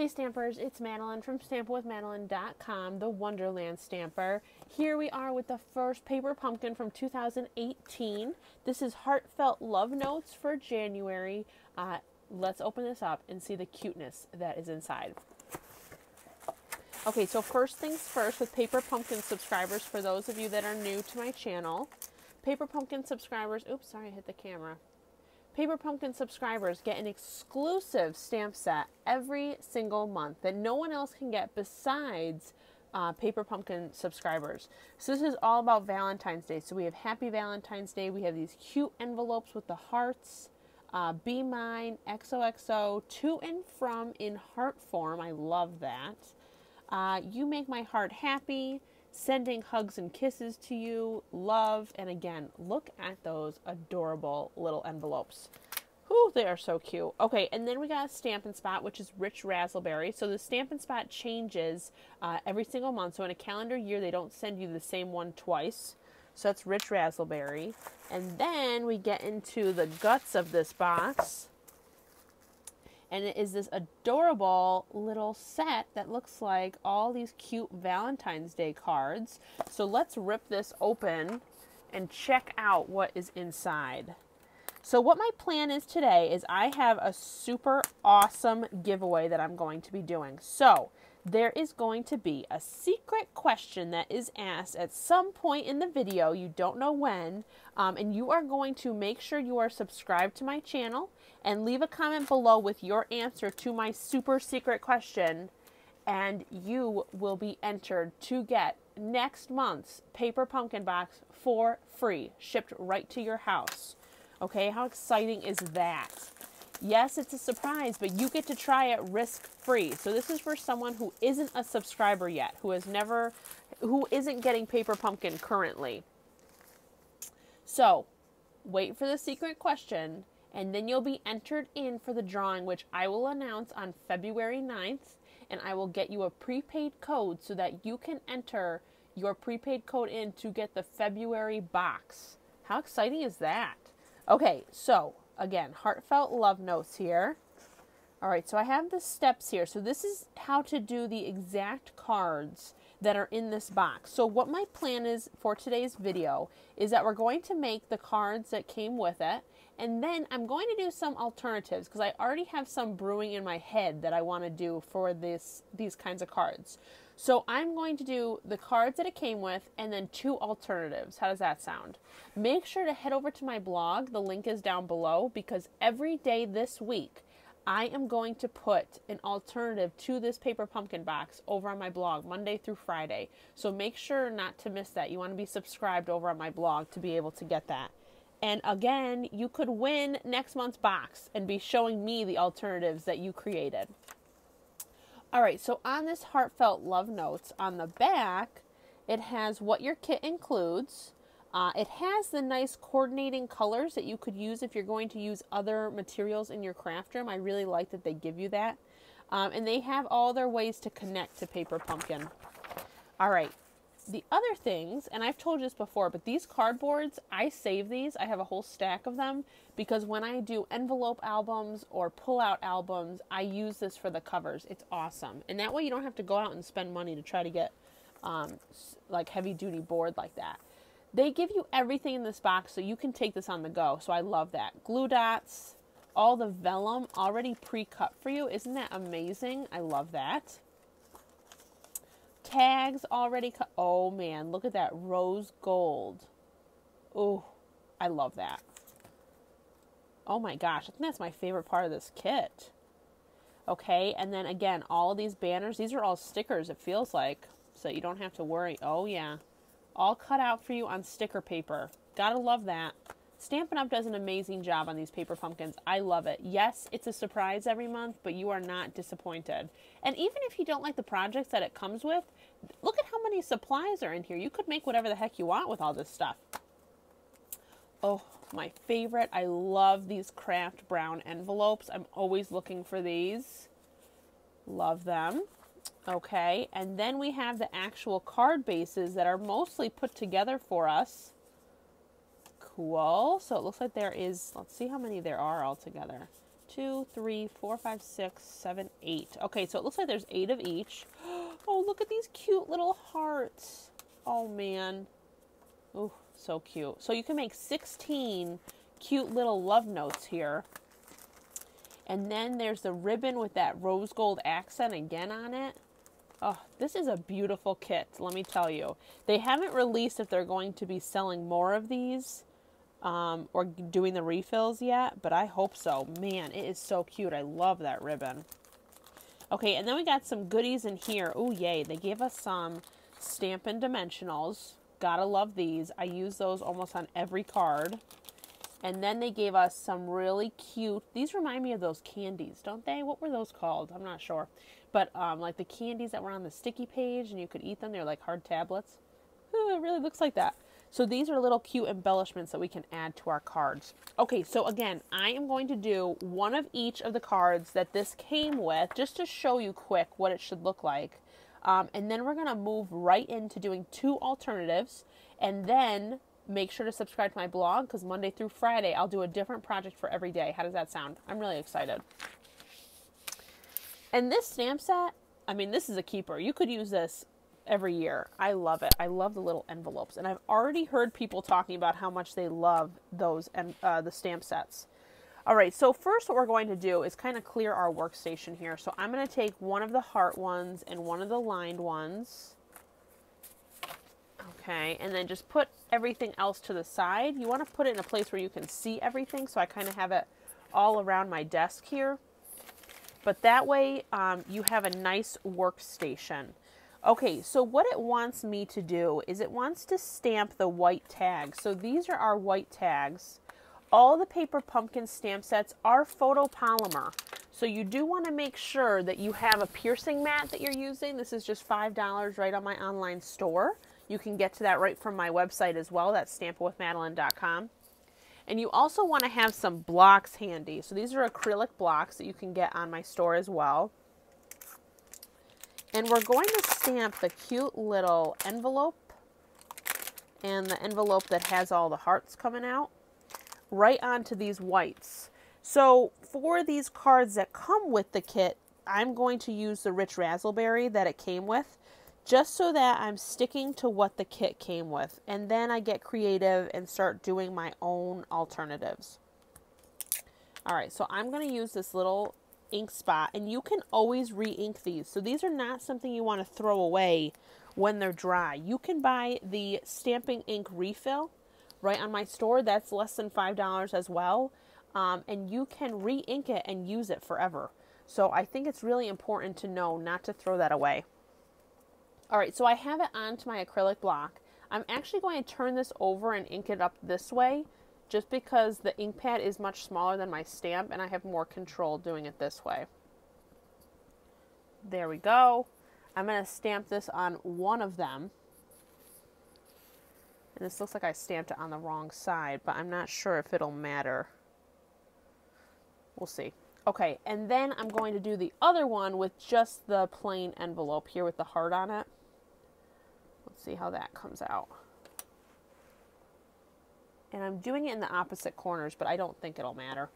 Hey Stampers, it's Madeline from stampwithmadelyn.com, the Wonderland Stamper. Here we are with the first paper pumpkin from 2018. This is Heartfelt Love Notes for January. Let's open this up and see the cuteness that is inside. Okay, so first things first with Paper Pumpkin subscribers, for those of you that are new to my channel. Paper Pumpkin subscribers, oops, sorry, I hit the camera. Paper Pumpkin subscribers get an exclusive stamp set every single month that no one else can get besides Paper Pumpkin subscribers. So this is all about Valentine's Day. So we have Happy Valentine's Day. We have these cute envelopes with the hearts. Be Mine, XOXO, to and from in heart form. I love that. You Make My Heart Happy. Sending hugs and kisses to you, love, and again, look at those adorable little envelopes. Whew, they are so cute. Okay, and then we got a Stampin' Spot, which is Rich Razzleberry. So the Stampin' Spot changes every single month. So in a calendar year, they don't send you the same one twice. So that's Rich Razzleberry. And then we get into the guts of this box. And it is this adorable little set that looks like all these cute Valentine's Day cards. So let's rip this open and check out what is inside. So what my plan is today is I have a super awesome giveaway that I'm going to be doing. So there is going to be a secret question that is asked at some point in the video. You don't know when. And you are going to make sure you are subscribed to my channel and leave a comment below with your answer to my super secret question. And you will be entered to get next month's Paper Pumpkin box for free, shipped right to your house. Okay, how exciting is that? Yes, it's a surprise, but you get to try it risk-free. So this is for someone who isn't a subscriber yet, who isn't getting Paper Pumpkin currently. So, wait for the secret question, and then you'll be entered in for the drawing, which I will announce on February 9th, and I will get you a prepaid code so that you can enter your prepaid code in to get the February box. How exciting is that? Okay, so again, Heartfelt Love Notes here. All right, so I have the steps here. So this is how to do the exact cards that are in this box. So what my plan is for today's video is that we're going to make the cards that came with it. And then I'm going to do some alternatives because I already have some brewing in my head that I want to do for these kinds of cards. So I'm going to do the cards that it came with and then 2 alternatives. How does that sound? Make sure to head over to my blog. The link is down below because every day this week I am going to put an alternative to this Paper Pumpkin box over on my blog Monday through Friday. So make sure not to miss that. You want to be subscribed over on my blog to be able to get that. And again, you could win next month's box and be showing me the alternatives that you created. All right, so on this Heartfelt Love Notes, on the back, it has what your kit includes. It has the nice coordinating colors that you could use if you're going to use other materials in your craft room. I really like that they give you that. And they have all their ways to connect to Paper Pumpkin. All right. The other things, and I've told you this before, but these cardboards, I save these. I have a whole stack of them because when I do envelope albums or pull-out albums, I use this for the covers. It's awesome. And that way you don't have to go out and spend money to try to get like heavy-duty board like that. They give you everything in this box so you can take this on the go. So I love that. Glue dots, all the vellum already pre-cut for you. Isn't that amazing? I love that. Tags already cut. Oh man, look at that rose gold. Oh, I love that. Oh my gosh, I think that's my favorite part of this kit. Okay, and then again, all of these banners, these are all stickers, it feels like, so you don't have to worry. Oh yeah, all cut out for you on sticker paper. Gotta love that. Stampin' Up! Does an amazing job on these Paper Pumpkins. I love it. Yes, it's a surprise every month, but you are not disappointed. And even if you don't like the projects that it comes with, look at how many supplies are in here. You could make whatever the heck you want with all this stuff. Oh, my favorite. I love these craft brown envelopes. I'm always looking for these. Love them. Okay, and then we have the actual card bases that are mostly put together for us. Cool. So it looks like there is, let's see how many there are altogether. 2, 3, 4, 5, 6, 7, 8. Okay, so it looks like there's 8 of each. Oh, look at these cute little hearts. Oh, man. Oh, so cute. So you can make 16 cute little love notes here. And then there's the ribbon with that rose gold accent again on it. Oh, this is a beautiful kit, let me tell you. They haven't released if they're going to be selling more of these or doing the refills yet, but I hope so. Man, it is so cute. I love that ribbon. Okay, and then we got some goodies in here. Oh, yay. They gave us some Stampin' Dimensionals. Gotta love these. I use those almost on every card. And then they gave us some really cute, these remind me of those candies, don't they? What were those called? I'm not sure. But like the candies that were on the sticky page and you could eat them, they're like hard tablets. Ooh, it really looks like that. So these are little cute embellishments that we can add to our cards. Okay, so again, I am going to do one of each of the cards that this came with, just to show you quick what it should look like. And then we're gonna move right into doing 2 alternatives, and then make sure to subscribe to my blog, because Monday through Friday, I'll do a different project for every day. How does that sound? I'm really excited. And this stamp set, I mean, this is a keeper. You could use this every year. I love it. I love the little envelopes. And I've already heard people talking about how much they love those and the stamp sets. All right, so first what we're going to do is kind of clear our workstation here. So I'm going to take one of the heart ones and one of the lined ones. Okay, and then just put everything else to the side. You want to put it in a place where you can see everything, so I kind of have it all around my desk here. But that way you have a nice workstation. Okay, so what it wants me to do is it wants to stamp the white tags. So these are our white tags. All the Paper Pumpkin stamp sets are photopolymer. So you do want to make sure that you have a piercing mat that you're using. This is just $5 right on my online store. You can get to that right from my website as well. That's stampitwithmadelyn.com. And you also want to have some blocks handy. So these are acrylic blocks that you can get on my store as well. And we're going to stamp the cute little envelope and the envelope that has all the hearts coming out right onto these whites. So for these cards that come with the kit, I'm going to use the Rich Razzleberry that it came with, just so that I'm sticking to what the kit came with. And then I get creative and start doing my own alternatives. All right, so I'm going to use this little ink spot, and you can always re-ink these. So these are not something you want to throw away when they're dry. You can buy the stamping ink refill right on my store. That's less than $5 as well. And you can re-ink it and use it forever. So I think it's really important to know not to throw that away. All right, so I have it onto my acrylic block. I'm actually going to turn this over and ink it up this way, just because the ink pad is much smaller than my stamp and I have more control doing it this way. There we go. I'm going to stamp this on one of them. And this looks like I stamped it on the wrong side, but I'm not sure if it'll matter. We'll see. Okay, and then I'm going to do the other one with just the plain envelope here with the heart on it. Let's see how that comes out. And I'm doing it in the opposite corners, but I don't think it'll matter.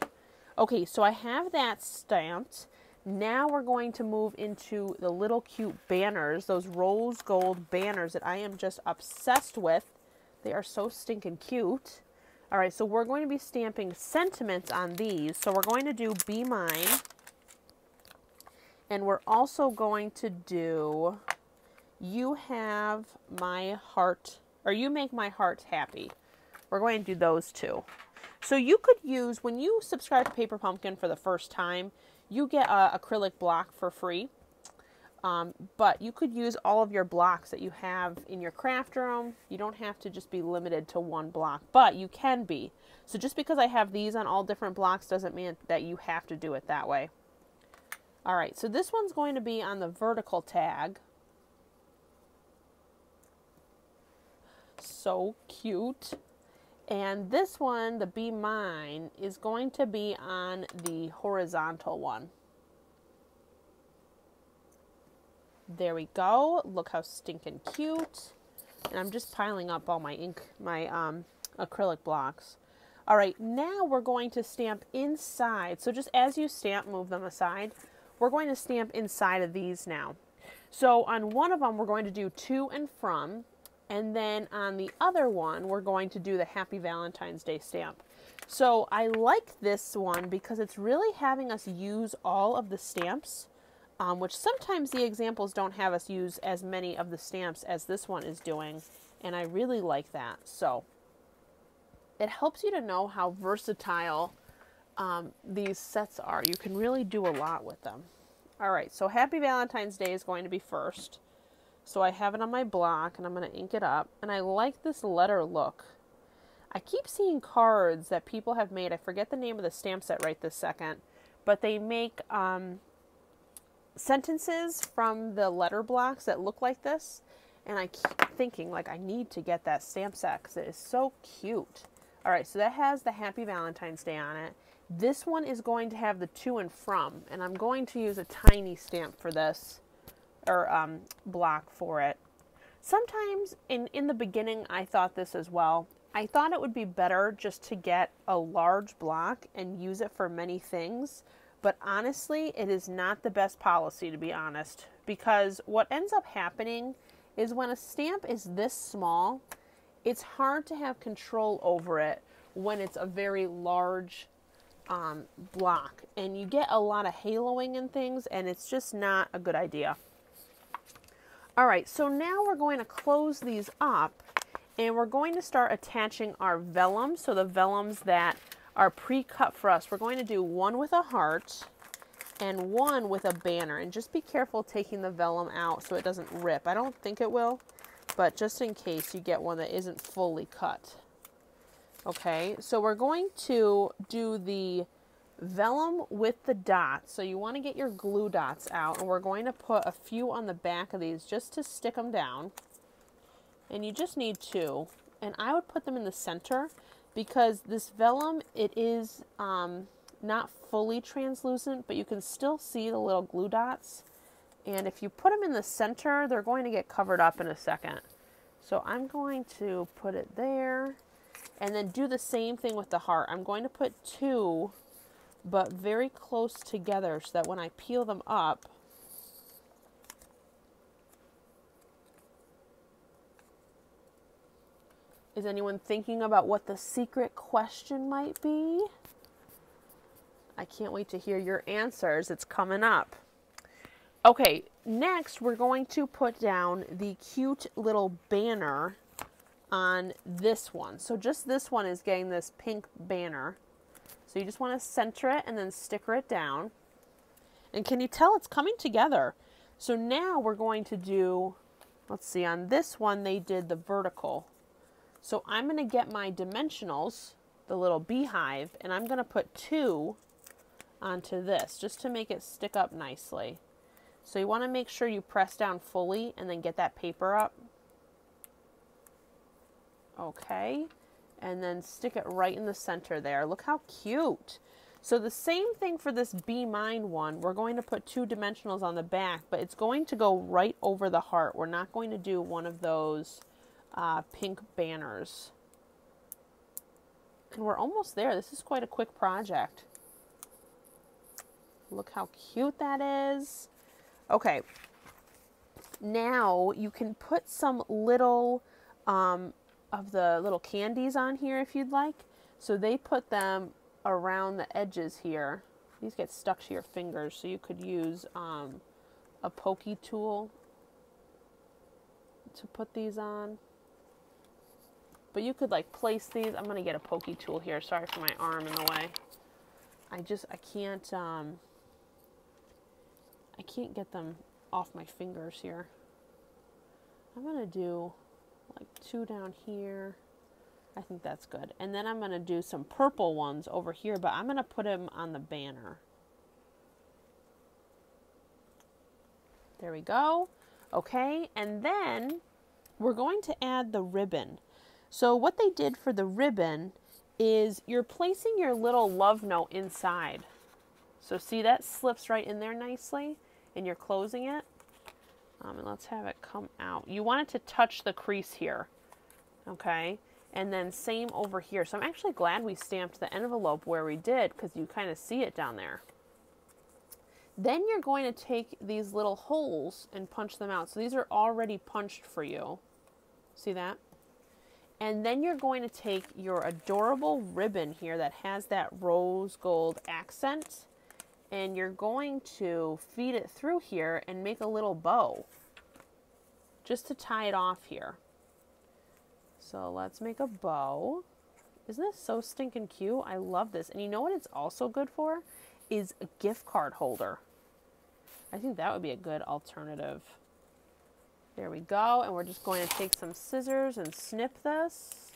Okay, so I have that stamped. Now we're going to move into the little cute banners, those rose gold banners that I am just obsessed with. They are so stinking cute. All right, so we're going to be stamping sentiments on these. So we're going to do Be Mine. And we're also going to do You Have My Heart, or You Make My Heart Happy. We're going to do those two. So you could use, when you subscribe to Paper Pumpkin for the first time, you get an acrylic block for free. But you could use all of your blocks that you have in your craft room. You don't have to just be limited to one block, but you can be. So just because I have these on all different blocks doesn't mean that you have to do it that way. All right, so this one's going to be on the vertical tag. So cute. And this one, the Be Mine, is going to be on the horizontal one. There we go. Look how stinking cute. And I'm just piling up all my ink, my acrylic blocks. All right, now we're going to stamp inside. So just as you stamp, move them aside. We're going to stamp inside of these now. So on one of them, we're going to do to and from. And then on the other one, we're going to do the Happy Valentine's Day stamp. So I like this one because it's really having us use all of the stamps, which sometimes the examples don't have us use as many of the stamps as this one is doing. And I really like that. So it helps you to know how versatile these sets are. You can really do a lot with them. All right, so Happy Valentine's Day is going to be first. So I have it on my block, and I'm going to ink it up. And I like this letter look. I keep seeing cards that people have made. I forget the name of the stamp set right this second. But they make sentences from the letter blocks that look like this. And I keep thinking, like, I need to get that stamp set because it is so cute. All right, so that has the Happy Valentine's Day on it. This one is going to have the to and from. And I'm going to use a tiny stamp for this. Or block for it. Sometimes in the beginning I thought this as well. I thought it would be better just to get a large block and use it for many things, but honestly it is not the best policy, to be honest, because what ends up happening is when a stamp is this small, it's hard to have control over it when it's a very large block, and you get a lot of haloing and things, and it's just not a good idea. All right, so now we're going to close these up and we're going to start attaching our vellum. So the vellums that are pre-cut for us, we're going to do one with a heart and one with a banner. And just be careful taking the vellum out so it doesn't rip. I don't think it will, but just in case you get one that isn't fully cut. Okay, so we're going to do the vellum with the dots. So you want to get your glue dots out, and we're going to put a few on the back of these just to stick them down. And you just need 2, and I would put them in the center because this vellum, it is not fully translucent, but you can still see the little glue dots, and if you put them in the center, they're going to get covered up in a second. So I'm going to put it there and then do the same thing with the heart. I'm going to put 2 but very close together so that when I peel them up, is anyone thinking about what the secret question might be? I can't wait to hear your answers. It's coming up. Okay, next we're going to put down the cute little banner on this one. So just this one is getting this pink banner. So you just want to center it and then sticker it down. And can you tell it's coming together? So now we're going to do, let's see, on this one they did the vertical. So I'm going to get my dimensionals, the little beehive, and I'm going to put 2 onto this just to make it stick up nicely. So you want to make sure you press down fully and then get that paper up. Okay. And then stick it right in the center there. Look how cute. So the same thing for this Be Mine one. We're going to put 2 dimensionals on the back, but it's going to go right over the heart. We're not going to do one of those pink banners. And we're almost there. This is quite a quick project. Look how cute that is. Okay. Now you can put some little of the little candies on here if you'd like. So they put them around the edges here. These get stuck to your fingers, so you could use a pokey tool to put these on. But you could like place these. I'm gonna get a pokey tool here. Sorry for my arm in the way. I can't get them off my fingers here. I'm gonna do like 2 down here. I think that's good. And then I'm going to do some purple ones over here, but I'm going to put them on the banner. There we go. Okay, and then we're going to add the ribbon. So what they did for the ribbon is you're placing your little love note inside. So see, that slips right in there nicely, and you're closing it. And let's have it come out. You want it to touch the crease here, okay? And then same over here. So I'm actually glad we stamped the envelope where we did, because you kind of see it down there. Then you're going to take these little holes and punch them out. So these are already punched for you. See that? And then you're going to take your adorable ribbon here that has that rose gold accent, and you're going to feed it through here and make a little bow just to tie it off here. So let's make a bow. Isn't this so stinking cute? I love this. And you know what it's also good for? Is a gift card holder. I think that would be a good alternative. There we go. And we're just going to take some scissors and snip this.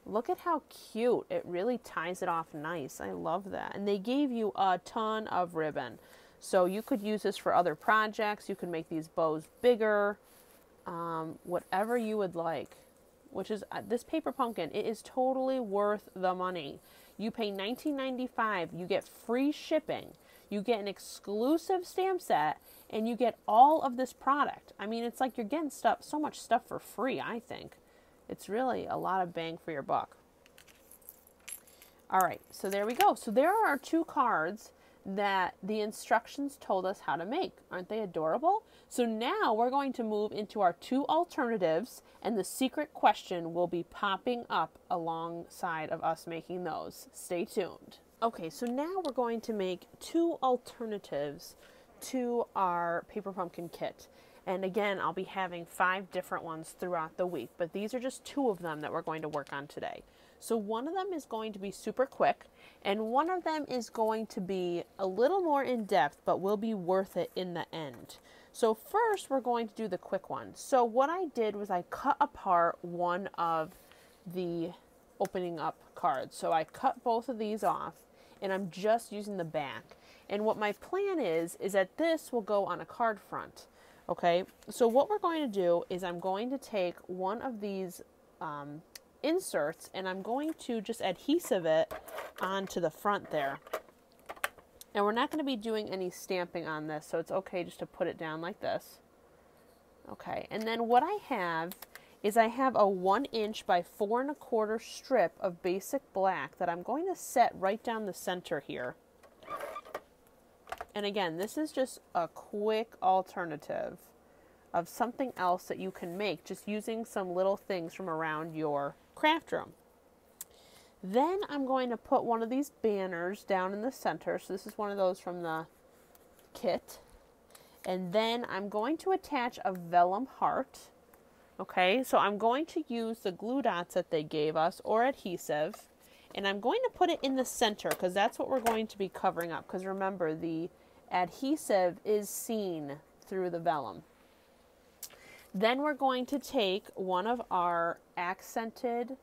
Look at how cute. It really ties it off nice. I love that. And they gave you a ton of ribbon. So you could use this for other projects. You could make these bows bigger. Whatever you would like. Which is, this paper pumpkin, it is totally worth the money. You pay $19.95. You get free shipping. You get an exclusive stamp set. And you get all of this product. I mean, it's like you're getting so much stuff for free, I think. It's really a lot of bang for your buck. All right, so there we go. So there are our 2 cards that the instructions told us how to make. Aren't they adorable? So now we're going to move into our 2 alternatives, and the secret question will be popping up alongside of us making those. Stay tuned. Okay, so now we're going to make 2 alternatives to our paper pumpkin kit. And again, I'll be having 5 different ones throughout the week, but these are just 2 of them that we're going to work on today. So one of them is going to be super quick, and one of them is going to be a little more in depth, but will be worth it in the end. So first, we're going to do the quick one. So what I did was I cut apart one of the opening up cards. So I cut both of these off, and I'm just using the back. And what my plan is that this will go on a card front. Okay, so what we're going to do is I'm going to take one of these inserts, and I'm going to just adhesive it onto the front there. And we're not going to be doing any stamping on this, so it's okay just to put it down like this. Okay, and then what I have is I have a 1 inch by 4 1/4 strip of basic black that I'm going to set right down the center here. And again, this is just a quick alternative of something else that you can make just using some little things from around your craft room. Then I'm going to put one of these banners down in the center. So this is one of those from the kit. And then I'm going to attach a vellum heart. Okay, so I'm going to use the glue dots that they gave us or adhesive. And I'm going to put it in the center because that's what we're going to be covering up. Because remember, the adhesive is seen through the vellum. Then we're going to take one of our accented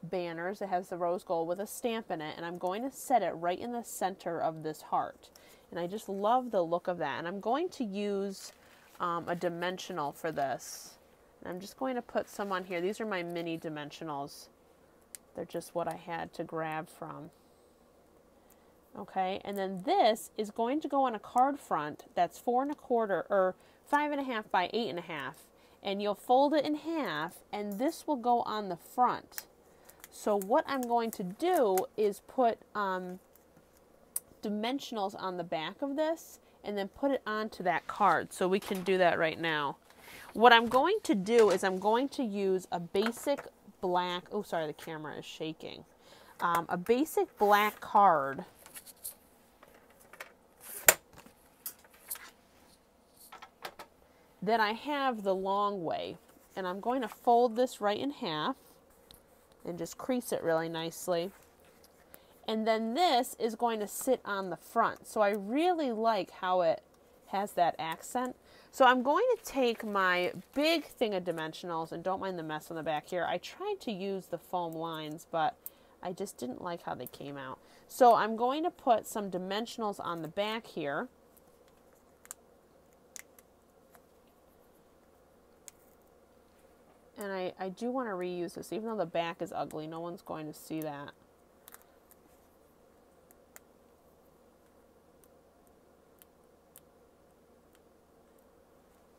banners that has the rose gold with a stamp in it, and I'm going to set it right in the center of this heart. And I just love the look of that. And I'm going to use a dimensional for this. And I'm just going to put some on here. These are my mini dimensionals. They're just what I had to grab from. Okay, and then this is going to go on a card front that's 4 1/4 or 5 1/2 by 8 1/2, and you'll fold it in half, and this will go on the front. So what I'm going to do is put dimensionals on the back of this, and then put it onto that card. So we can do that right now. What I'm going to do is I'm going to use a basic black. Oh, sorry, the camera is shaking. A basic black card. Then I have the long way, and I'm going to fold this right in half and just crease it really nicely. And then this is going to sit on the front. So I really like how it has that accent. So I'm going to take my big thing of dimensionals, and don't mind the mess on the back here. I tried to use the foam lines, but I just didn't like how they came out. So I'm going to put some dimensionals on the back here. And I do want to reuse this, even though the back is ugly. No one's going to see that.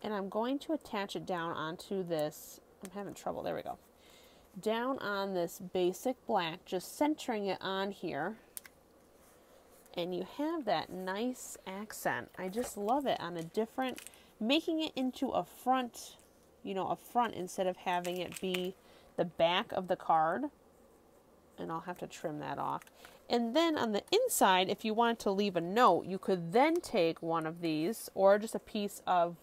And I'm going to attach it down onto this. I'm having trouble. There we go. down on this basic black, just centering it on here. And you have that nice accent. I just love it on a different, making it into a front, you know, a front instead of having it be the back of the card. And I'll have to trim that off. And then on the inside, if you wanted to leave a note, you could then take one of these or just a piece of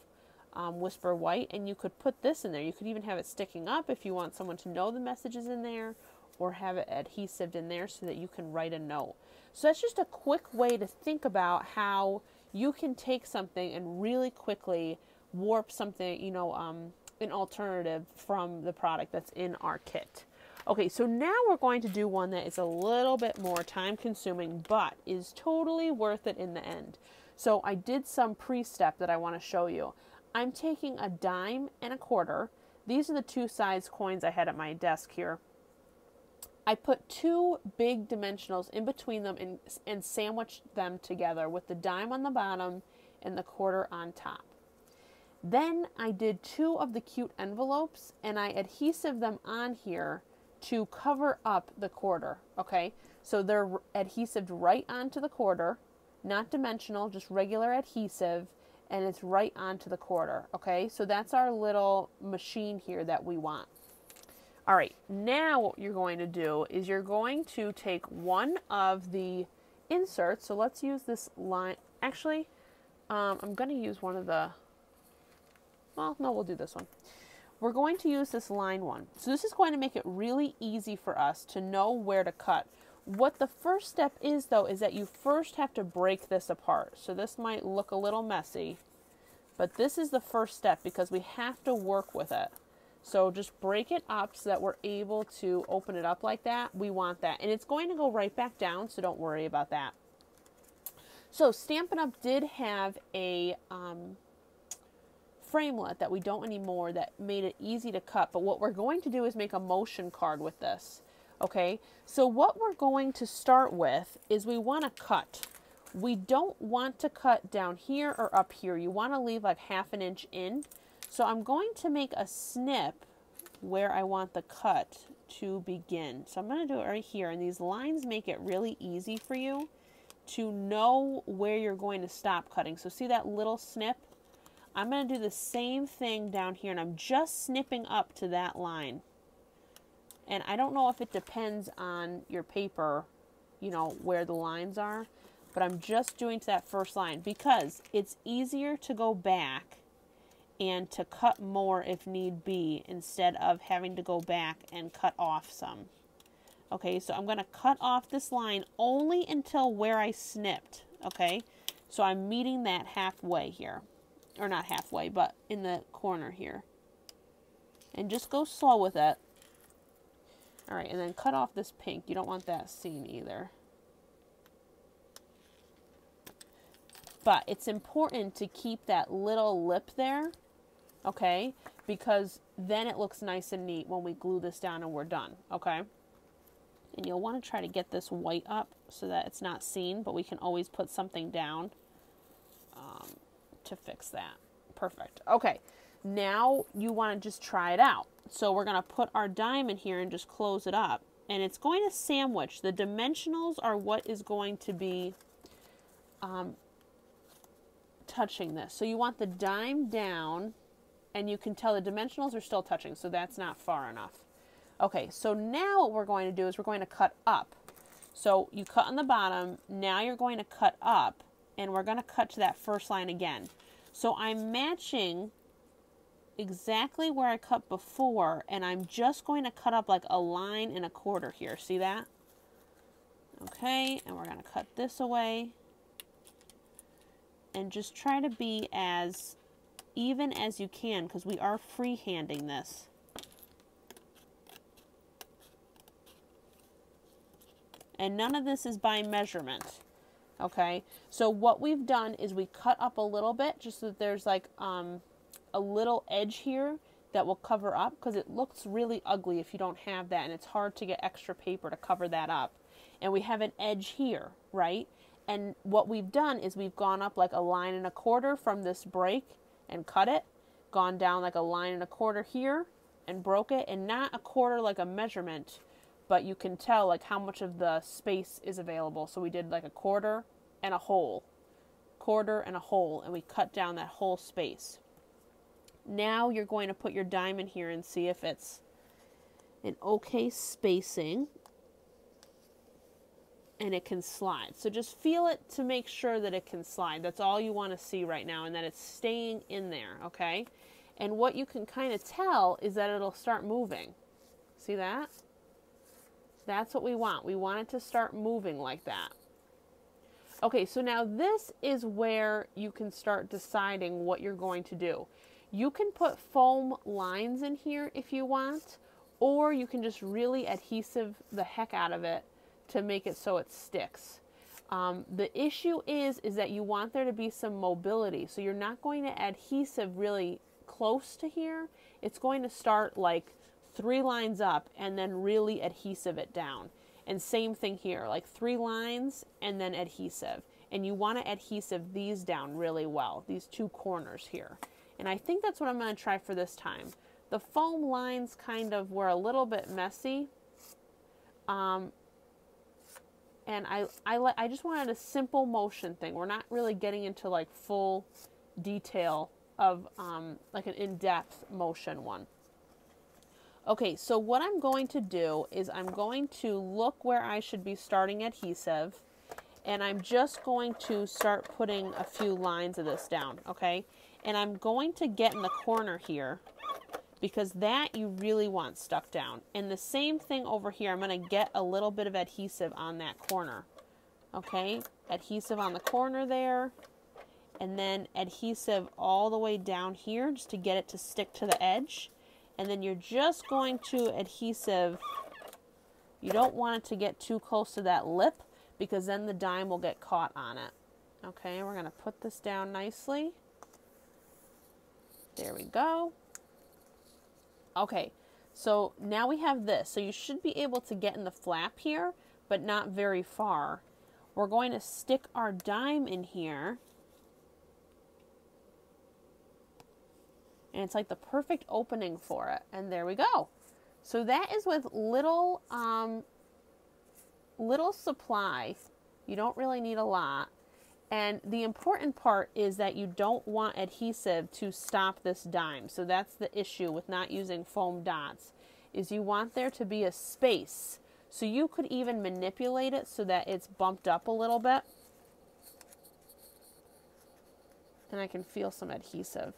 Whisper White, and you could put this in there. You could even have it sticking up if you want someone to know the message is in there, or have it adhesive in there so that you can write a note. So that's just a quick way to think about how you can take something and really quickly warp something, you know, an alternative from the product that's in our kit. Okay, so now we're going to do one that is a little bit more time consuming, but is totally worth it in the end. So I did some pre-step that I want to show you. I'm taking a dime and a quarter. These are the two size coins I had at my desk here. I put two big dimensionals in between them and sandwiched them together with the dime on the bottom and the quarter on top. Then I did two of the cute envelopes and I adhesive them on here to cover up the quarter, okay? So they're adhesive right onto the quarter, not dimensional, just regular adhesive, and it's right onto the quarter, okay? So that's our little machine here that we want. All right, now what you're going to do is you're going to take one of the inserts. So let's use this line. Actually, I'm going to use one of the, well, no, we'll do this one. We're going to use this line one. So this is going to make it really easy for us to know where to cut. What the first step is, though, is that you first have to break this apart. So this might look a little messy, but this is the first step because we have to work with it. So just break it up so that we're able to open it up like that. We want that. And it's going to go right back down, so don't worry about that. So Stampin' Up! Did have a framelit that we don't anymore that made it easy to cut. But what we're going to do is make a motion card with this. Okay, so what we're going to start with is we want to cut. We don't want to cut down here or up here. You want to leave like 1/2 inch in. So I'm going to make a snip where I want the cut to begin. So I'm going to do it right here. And these lines make it really easy for you to know where you're going to stop cutting. So see that little snip? I'm going to do the same thing down here. And I'm just snipping up to that line. And I don't know if it depends on your paper, you know, where the lines are. But I'm just doing to that first line because it's easier to go back and to cut more if need be instead of having to go back and cut off some. Okay, so I'm going to cut off this line only until where I snipped. Okay, so I'm meeting that halfway here. Or not halfway, but in the corner here. And just go slow with it. All right, and then cut off this pink. You don't want that seen either. But it's important to keep that little lip there, okay? Because then it looks nice and neat when we glue this down and we're done, okay? And you'll want to try to get this white up so that it's not seen, but we can always put something down to fix that. Perfect. Okay, now you want to just try it out. So we're going to put our dime in here and just close it up. And it's going to sandwich. The dimensionals are what is going to be touching this. So you want the dime down, and you can tell the dimensionals are still touching, so that's not far enough. Okay, so now what we're going to do is we're going to cut up. So you cut on the bottom, now you're going to cut up, and we're going to cut to that first line again. So I'm matching exactly where I cut before, and I'm just going to cut up like 1.25 lines here. See that? Okay, and we're going to cut this away. And just try to be as even as you can because we are freehanding this. And none of this is by measurement. Okay, so what we've done is we cut up a little bit just so that there's like a little edge here that will cover up because it looks really ugly if you don't have that, and it's hard to get extra paper to cover that up. And we have an edge here, right? And what we've done is we've gone up like 1.25 lines from this break and cut it, gone down like 1.25 lines here, and broke it, and not a quarter like a measurement, but you can tell like how much of the space is available. So we did like a quarter and a whole, and we cut down that whole space. Now you're going to put your dime in here and see if it's an okay spacing and it can slide. So just feel it to make sure that it can slide. That's all you want to see right now, and that it's staying in there, okay? And what you can kind of tell is that it'll start moving. See that? That's what we want. We want it to start moving like that. Okay, so now this is where you can start deciding what you're going to do. You can put foam lines in here if you want, or you can just really adhesive the heck out of it to make it so it sticks. The issue is that you want there to be some mobility. So you're not going to adhesive really close to here. It's going to start like 3 lines up and then really adhesive it down. And same thing here, like 3 lines and then adhesive. And you want to adhesive these down really well, these 2 corners here. And I think that's what I'm going to try for this time. The foam lines kind of were a little bit messy. And I just wanted a simple motion thing. We're not really getting into like full detail of like an in-depth motion one. Okay, so what I'm going to do is I'm going to look where I should be starting adhesive, and I'm just going to start putting a few lines of this down, okay? And I'm going to get in the corner here, because that you really want stuck down. And the same thing over here, I'm going to get a little bit of adhesive on that corner. Okay, adhesive on the corner there, and then adhesive all the way down here just to get it to stick to the edge. And then you're just going to adhesive, you don't want it to get too close to that lip, because then the dime will get caught on it. Okay, we're going to put this down nicely. There we go. Okay, so now we have this. So you should be able to get in the flap here, but not very far. We're going to stick our dime in here. And it's like the perfect opening for it. And there we go. So that is with little supply. You don't really need a lot. And the important part is that you don't want adhesive to stop this dime. So that's the issue with not using foam dots, is you want there to be a space. So you could even manipulate it so that it's bumped up a little bit. And I can feel some adhesive.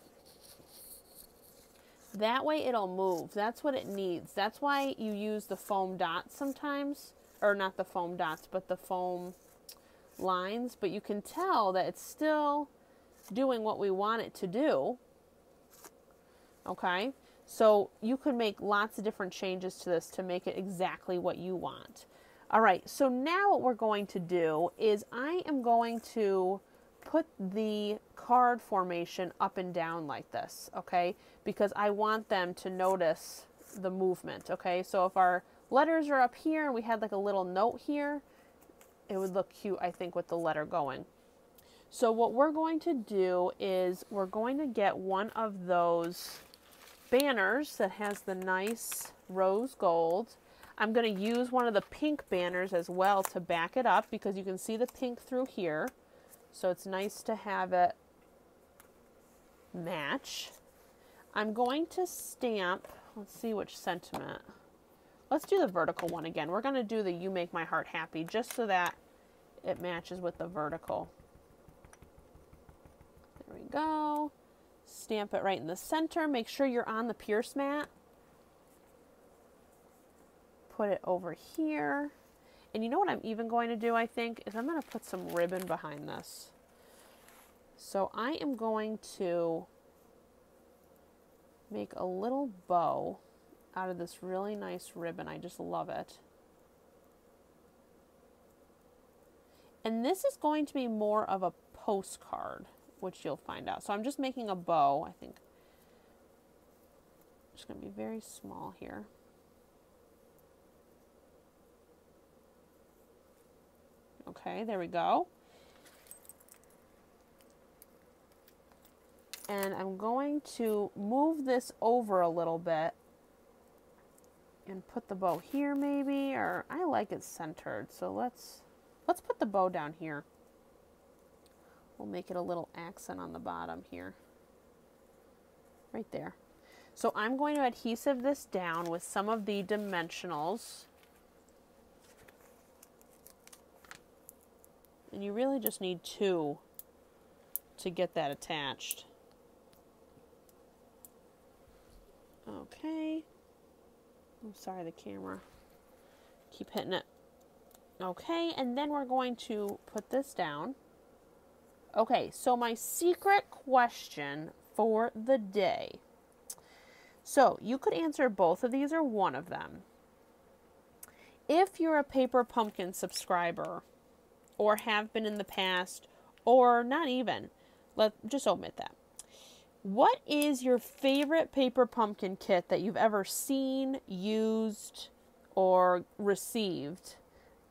That way it'll move. That's what it needs. That's why you use the foam dots sometimes. Or not the foam dots, but the foam lines, but you can tell that it's still doing what we want it to do. Okay, so you could make lots of different changes to this to make it exactly what you want. All right, so now what we're going to do is I am going to put the card formation up and down like this, okay, because I want them to notice the movement. Okay, so if our letters are up here and we had like a little note here, it would look cute, I think, with the letter going. So what we're going to do is we're going to get one of those banners that has the nice rose gold. I'm going to use one of the pink banners as well to back it up, because you can see the pink through here. So it's nice to have it match. I'm going to stamp, let's see which sentiment. Let's do the vertical one again. We're going to do the "You Make My Heart Happy" just so that it matches with the vertical. There we go. Stamp it right in the center. Make sure you're on the pierce mat. Put it over here. And you know what I'm even going to do, I think, is I'm going to put some ribbon behind this. So I am going to make a little bow out of this really nice ribbon. I just love it. And this is going to be more of a postcard, which you'll find out. So I'm just making a bow, I think. It's going to be very small here. Okay, there we go. And I'm going to move this over a little bit And put the bow here maybe, or I like it centered. So let's put the bow down here. We'll make it a little accent on the bottom here. Right there. So I'm going to adhesive this down with some of the dimensionals. And you really just need 2 to get that attached. Okay. I'm sorry, the camera. Keep hitting it. Okay, and then we're going to put this down. Okay, so my secret question for the day. So you could answer both of these or one of them. If you're a Paper Pumpkin subscriber, or have been in the past, or not even, just omit that. What is your favorite Paper Pumpkin kit that you've ever seen, used, or received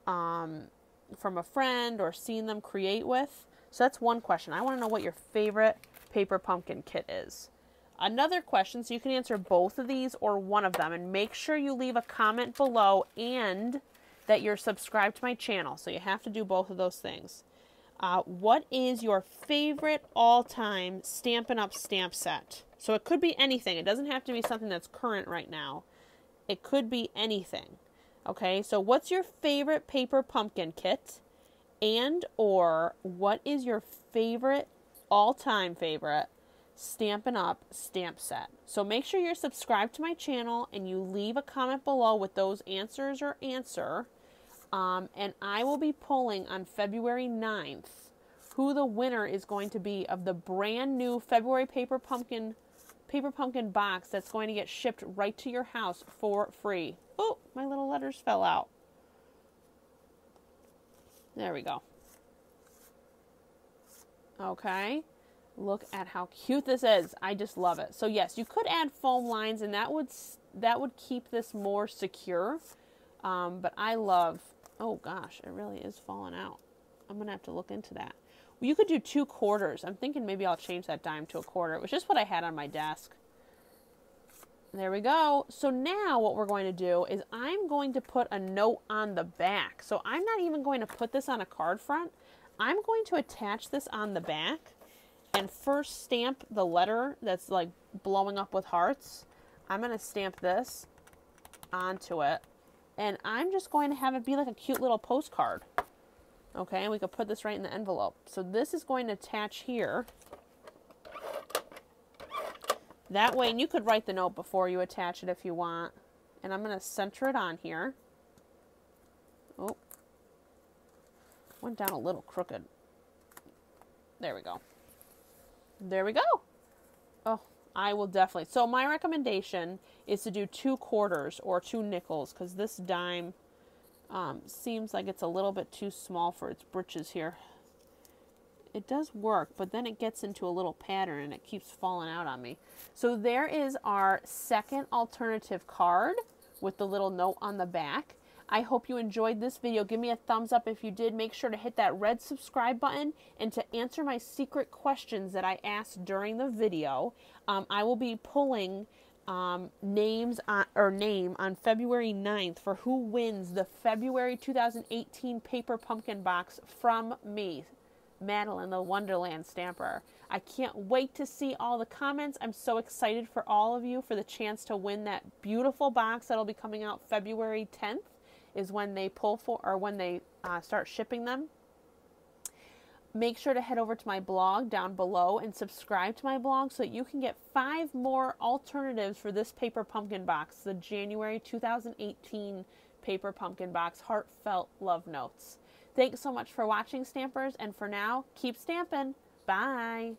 from a friend or seen them create with? So that's one question. I want to know what your favorite Paper Pumpkin kit is. Another question, so you can answer both of these or one of them, and make sure you leave a comment below and that you're subscribed to my channel. So you have to do both of those things. What is your favorite all-time Stampin' Up! Stamp set? So it could be anything. It doesn't have to be something that's current right now. It could be anything. Okay, so what's your favorite Paper Pumpkin kit? And or what is your favorite, all-time favorite, Stampin' Up! Stamp set? So make sure you're subscribed to my channel and you leave a comment below with those answers or answer. And I will be pulling on February 9th who the winner is going to be of the brand new February Paper Pumpkin box that's going to get shipped right to your house for free. Oh, my little letters fell out. There we go. Okay. Look at how cute this is. I just love it. So yes, you could add foam lines and that would keep this more secure. But I love, oh gosh, it really is falling out. I'm going to have to look into that. Well, you could do 2 quarters. I'm thinking maybe I'll change that dime to a quarter. It was just what I had on my desk. There we go. So now what we're going to do is I'm going to put a note on the back. So I'm not even going to put this on a card front. I'm going to attach this on the back and first stamp the letter that's like blowing up with hearts. I'm going to stamp this onto it. And I'm just going to have it be like a cute little postcard. Okay, and we could put this right in the envelope. So this is going to attach here. That way, and you could write the note before you attach it if you want. And I'm going to center it on here. Oh, went down a little crooked. There we go. There we go. Oh, I will definitely. So my recommendation is to do 2 quarters or 2 nickels because this dime seems like it's a little bit too small for its britches here. It does work, but then it gets into a little pattern and it keeps falling out on me. So there is our second alternative card with the little note on the back. I hope you enjoyed this video. Give me a thumbs up if you did. Make sure to hit that red subscribe button and to answer my secret questions that I asked during the video. I will be pulling name on February 9th for who wins the February 2018 Paper Pumpkin box from me, Madelyn, the Wonderland Stamper. I can't wait to see all the comments. I'm so excited for all of you for the chance to win that beautiful box that'll be coming out February 10th is when they pull for, or when they start shipping them. Make sure to head over to my blog down below and subscribe to my blog so that you can get 5 more alternatives for this Paper Pumpkin box, the January 2018 Paper Pumpkin box, heartfelt love notes. Thanks so much for watching, Stampers, and for now, keep stamping. Bye.